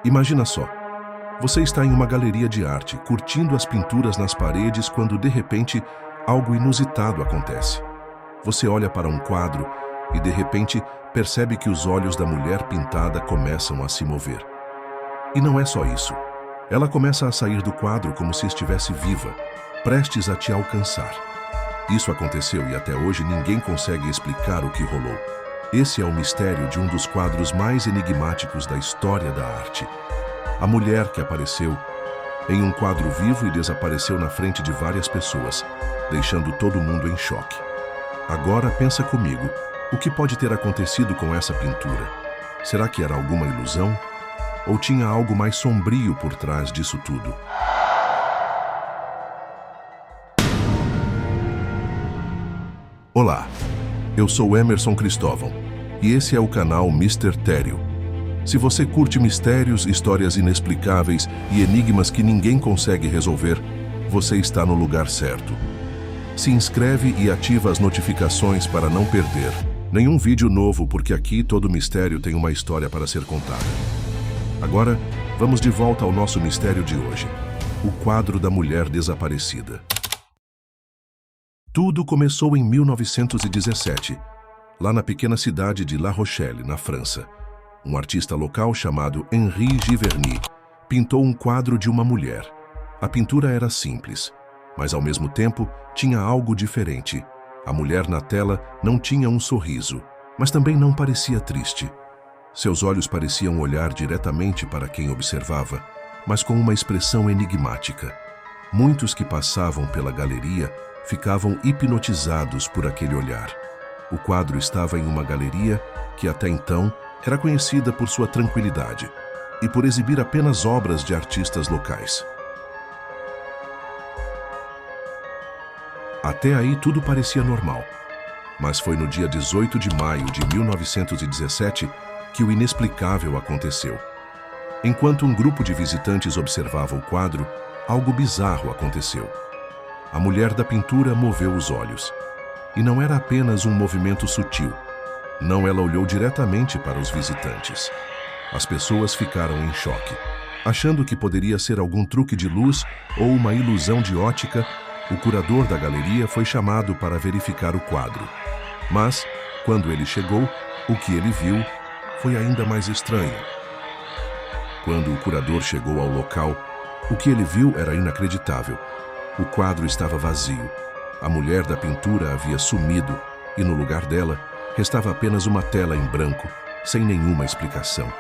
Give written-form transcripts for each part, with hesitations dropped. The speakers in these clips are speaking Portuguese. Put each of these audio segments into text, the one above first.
Imagina só, você está em uma galeria de arte, curtindo as pinturas nas paredes quando, de repente, algo inusitado acontece. Você olha para um quadro e, de repente, percebe que os olhos da mulher pintada começam a se mover. E não é só isso. Ela começa a sair do quadro como se estivesse viva, prestes a te alcançar. Isso aconteceu e até hoje ninguém consegue explicar o que rolou. Esse é o mistério de um dos quadros mais enigmáticos da história da arte. A mulher que apareceu em um quadro vivo e desapareceu na frente de várias pessoas, deixando todo mundo em choque. Agora pensa comigo, o que pode ter acontecido com essa pintura? Será que era alguma ilusão? Ou tinha algo mais sombrio por trás disso tudo? Olá, eu sou Emerson Cristóvão e esse é o canal Mistério. Se você curte mistérios, histórias inexplicáveis e enigmas que ninguém consegue resolver, você está no lugar certo. Se inscreve e ativa as notificações para não perder nenhum vídeo novo, porque aqui todo mistério tem uma história para ser contada. Agora, vamos de volta ao nosso mistério de hoje, o quadro da mulher desaparecida. Tudo começou em 1917, lá na pequena cidade de La Rochelle, na França. Um artista local chamado Henri Giverny pintou um quadro de uma mulher. A pintura era simples, mas ao mesmo tempo tinha algo diferente. A mulher na tela não tinha um sorriso, mas também não parecia triste. Seus olhos pareciam olhar diretamente para quem observava, mas com uma expressão enigmática. Muitos que passavam pela galeria ficavam hipnotizados por aquele olhar. O quadro estava em uma galeria que até então era conhecida por sua tranquilidade e por exibir apenas obras de artistas locais. Até aí tudo parecia normal, mas foi no dia 18 de maio de 1917 que o inexplicável aconteceu. Enquanto um grupo de visitantes observava o quadro, algo bizarro aconteceu. A mulher da pintura moveu os olhos. E não era apenas um movimento sutil. Não, ela olhou diretamente para os visitantes. As pessoas ficaram em choque. Achando que poderia ser algum truque de luz ou uma ilusão de ótica, o curador da galeria foi chamado para verificar o quadro. Mas, quando ele chegou, o que ele viu foi ainda mais estranho. Quando o curador chegou ao local, o que ele viu era inacreditável. O quadro estava vazio. A mulher da pintura havia sumido e, no lugar dela, restava apenas uma tela em branco, sem nenhuma explicação.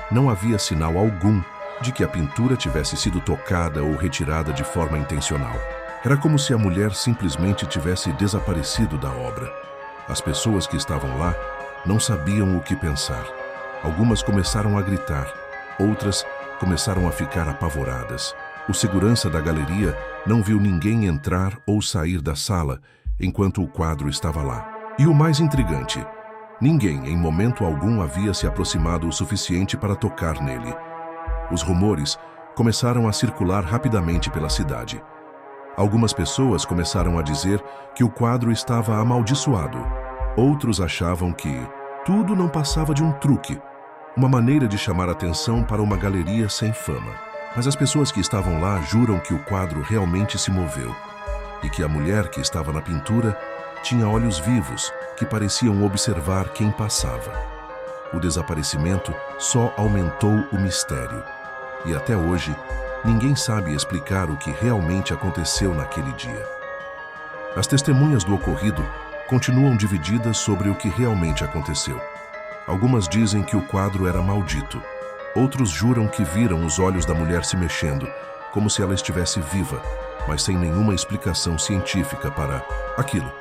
Não havia sinal algum de que a pintura tivesse sido tocada ou retirada de forma intencional. Era como se a mulher simplesmente tivesse desaparecido da obra. As pessoas que estavam lá não sabiam o que pensar. Algumas começaram a gritar, outras começaram a ficar apavoradas. O segurança da galeria não viu ninguém entrar ou sair da sala enquanto o quadro estava lá. E o mais intrigante, ninguém em momento algum havia se aproximado o suficiente para tocar nele. Os rumores começaram a circular rapidamente pela cidade. Algumas pessoas começaram a dizer que o quadro estava amaldiçoado. Outros achavam que tudo não passava de um truque, uma maneira de chamar atenção para uma galeria sem fama. Mas as pessoas que estavam lá juram que o quadro realmente se moveu e que a mulher que estava na pintura tinha olhos vivos que pareciam observar quem passava. O desaparecimento só aumentou o mistério e até hoje ninguém sabe explicar o que realmente aconteceu naquele dia. As testemunhas do ocorrido continuam divididas sobre o que realmente aconteceu. Algumas dizem que o quadro era maldito. Outros juram que viram os olhos da mulher se mexendo, como se ela estivesse viva, mas sem nenhuma explicação científica para aquilo.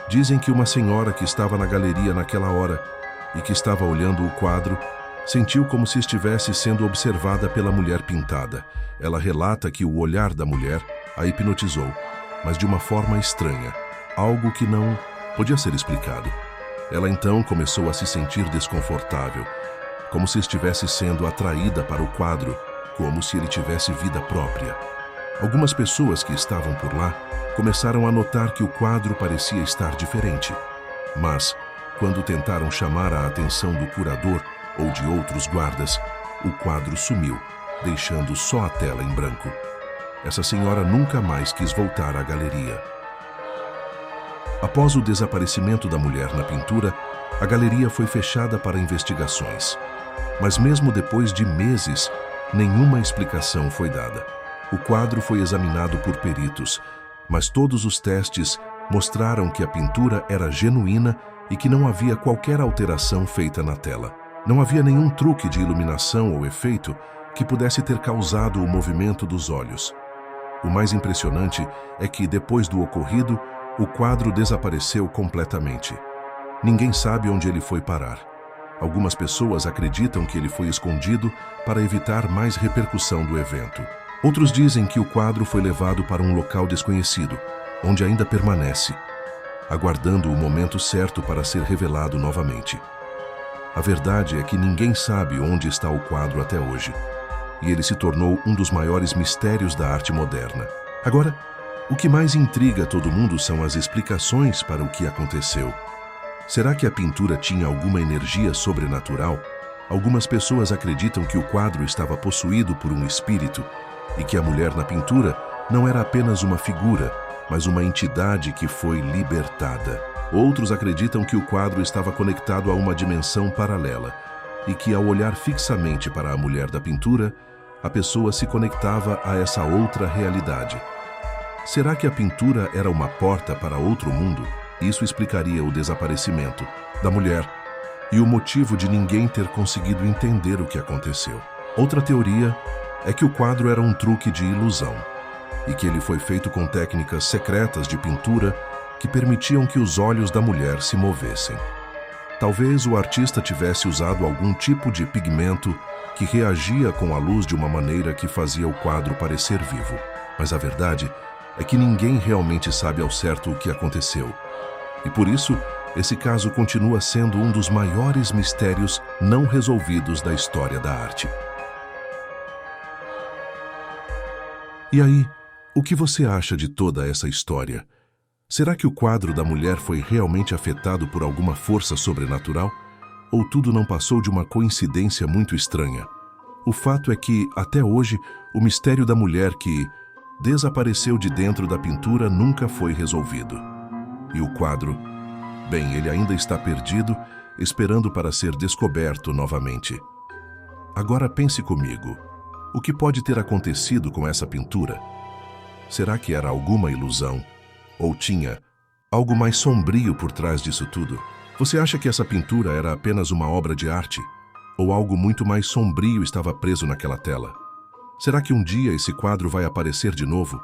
Dizem que uma senhora que estava na galeria naquela hora e que estava olhando o quadro, sentiu como se estivesse sendo observada pela mulher pintada. Ela relata que o olhar da mulher a hipnotizou, mas de uma forma estranha, algo que não podia ser explicado. Ela então começou a se sentir desconfortável, como se estivesse sendo atraída para o quadro, como se ele tivesse vida própria. Algumas pessoas que estavam por lá começaram a notar que o quadro parecia estar diferente. Mas, quando tentaram chamar a atenção do curador ou de outros guardas, o quadro sumiu, deixando só a tela em branco. Essa senhora nunca mais quis voltar à galeria. Após o desaparecimento da mulher na pintura, a galeria foi fechada para investigações. Mas mesmo depois de meses, nenhuma explicação foi dada. O quadro foi examinado por peritos, mas todos os testes mostraram que a pintura era genuína e que não havia qualquer alteração feita na tela. Não havia nenhum truque de iluminação ou efeito que pudesse ter causado o movimento dos olhos. O mais impressionante é que, depois do ocorrido, o quadro desapareceu completamente. Ninguém sabe onde ele foi parar. Algumas pessoas acreditam que ele foi escondido para evitar mais repercussão do evento. Outros dizem que o quadro foi levado para um local desconhecido, onde ainda permanece, aguardando o momento certo para ser revelado novamente. A verdade é que ninguém sabe onde está o quadro até hoje, e ele se tornou um dos maiores mistérios da arte moderna. Agora, o que mais intriga todo mundo são as explicações para o que aconteceu. Será que a pintura tinha alguma energia sobrenatural? Algumas pessoas acreditam que o quadro estava possuído por um espírito e que a mulher na pintura não era apenas uma figura, mas uma entidade que foi libertada. Outros acreditam que o quadro estava conectado a uma dimensão paralela e que, ao olhar fixamente para a mulher da pintura, a pessoa se conectava a essa outra realidade. Será que a pintura era uma porta para outro mundo? Isso explicaria o desaparecimento da mulher e o motivo de ninguém ter conseguido entender o que aconteceu. Outra teoria é que o quadro era um truque de ilusão e que ele foi feito com técnicas secretas de pintura que permitiam que os olhos da mulher se movessem. Talvez o artista tivesse usado algum tipo de pigmento que reagia com a luz de uma maneira que fazia o quadro parecer vivo. Mas a verdade é que ninguém realmente sabe ao certo o que aconteceu. E por isso, esse caso continua sendo um dos maiores mistérios não resolvidos da história da arte. E aí, o que você acha de toda essa história? Será que o quadro da mulher foi realmente afetado por alguma força sobrenatural? Ou tudo não passou de uma coincidência muito estranha? O fato é que, até hoje, o mistério da mulher que desapareceu de dentro da pintura nunca foi resolvido. E o quadro? Bem, ele ainda está perdido, esperando para ser descoberto novamente. Agora pense comigo. O que pode ter acontecido com essa pintura? Será que era alguma ilusão? Ou tinha algo mais sombrio por trás disso tudo? Você acha que essa pintura era apenas uma obra de arte? Ou algo muito mais sombrio estava preso naquela tela? Será que um dia esse quadro vai aparecer de novo?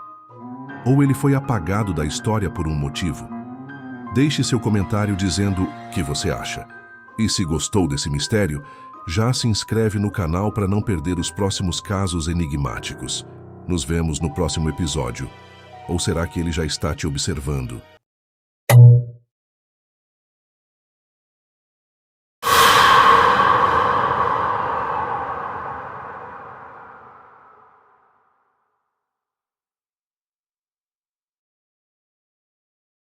Ou ele foi apagado da história por um motivo? Deixe seu comentário dizendo o que você acha. E se gostou desse mistério, já se inscreve no canal para não perder os próximos casos enigmáticos. Nos vemos no próximo episódio. Ou será que ele já está te observando?